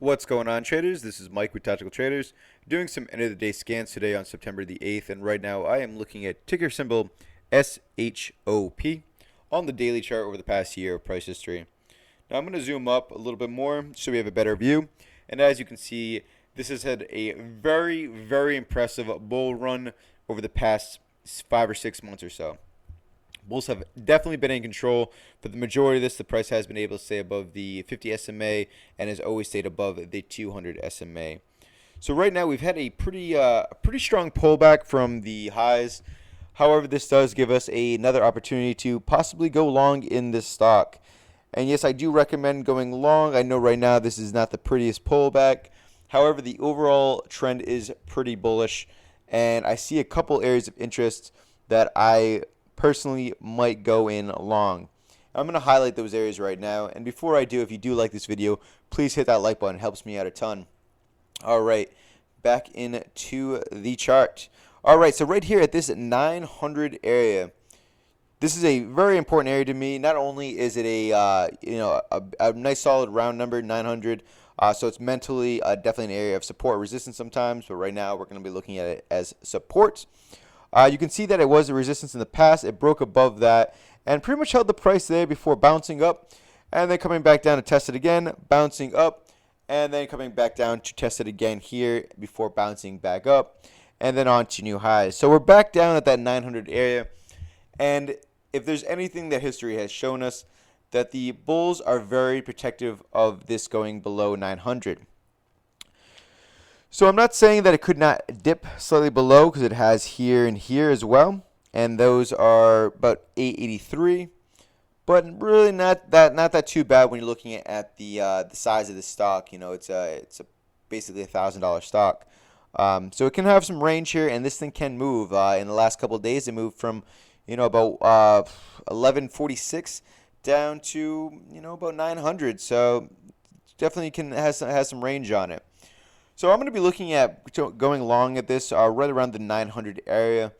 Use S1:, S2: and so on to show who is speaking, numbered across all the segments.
S1: What's going on, traders? This is Mike with Tactical Traders, doing some end of the day scans today on September the 8th, and right now I am looking at ticker symbol SHOP on the daily chart over the past year of price history. Now I'm going to zoom up a little bit more so we have a better view, and as you can see, this has had a very impressive bull run over the past 5 or 6 months or so. Bulls have definitely been in control. For the majority of this, the price has been able to stay above the 50 SMA and has always stayed above the 200 SMA. So right now we've had a pretty strong pullback from the highs. However, this does give us another opportunity to possibly go long in this stock. And yes, I do recommend going long. I know right now this is not the prettiest pullback. However, the overall trend is pretty bullish, and I see a couple areas of interest that I personally might go in long. I'm going to highlight those areas right now, and before I do, if you do like this video, please hit that like button. It helps me out a ton. Alright, back into the chart. Alright, so right here at this 900 area, this is a very important area to me. Not only is it a nice solid round number, 900, so it's mentally definitely an area of support resistance sometimes, but right now we're going to be looking at it as support. You can see that it was a resistance in the past. It broke above that and pretty much held the price there before bouncing up and then coming back down to test it again, bouncing up, and then coming back down to test it again here before bouncing back up and then on to new highs. So we're back down at that 900 area, and if there's anything that history has shown us, that the bulls are very protective of this going below 900. So I'm not saying that it could not dip slightly below, because it has here and here as well, and those are about 883, but really not that too bad when you're looking at the size of the stock. You know, it's basically $1,000 stock, so it can have some range here, and this thing can move. In the last couple of days, it moved from about 1146 down to about 900. So definitely has some range on it. So I'm going to be looking at going long at this right around the 900 area,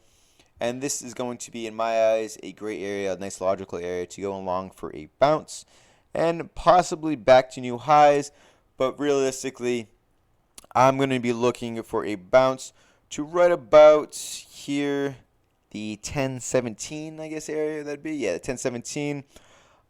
S1: and this is going to be, in my eyes, a great area, a nice logical area to go along for a bounce and possibly back to new highs. But realistically, I'm going to be looking for a bounce to right about here, the 1017, I guess, area that'd be. Yeah, 1017.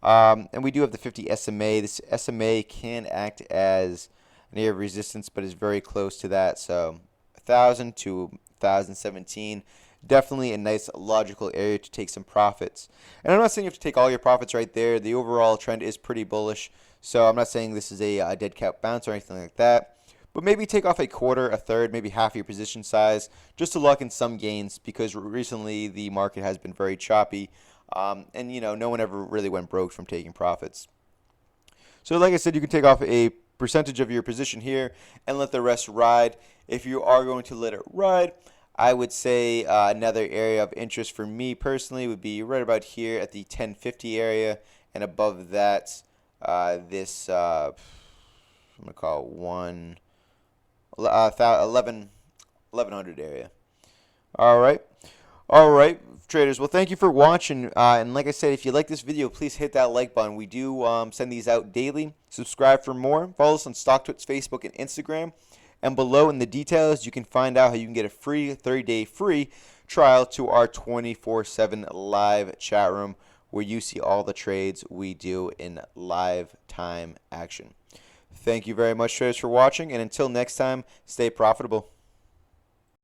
S1: And we do have the 50 SMA. This SMA can act as an area of resistance, but is very close to that. So 1,000 to 1,017, definitely a nice logical area to take some profits. And I'm not saying you have to take all your profits right there. The overall trend is pretty bullish, so I'm not saying this is a dead cat bounce or anything like that. But maybe take off a quarter, a third, maybe half your position size just to lock in some gains, because recently the market has been very choppy, and no one ever really went broke from taking profits. So like I said, you can take off a percentage of your position here and let the rest ride. If you are going to let it ride, I would say another area of interest for me personally would be right about here at the 1050 area, and above that this I'm gonna call it 1100 area. All right, traders. Well, thank you for watching. And like I said, if you like this video, please hit that like button. We do send these out daily. Subscribe for more. Follow us on StockTwits, Facebook, and Instagram. And below in the details, you can find out how you can get a free 30-day free trial to our 24/7 live chat room, where you see all the trades we do in live time action. Thank you very much, traders, for watching. And until next time, stay profitable.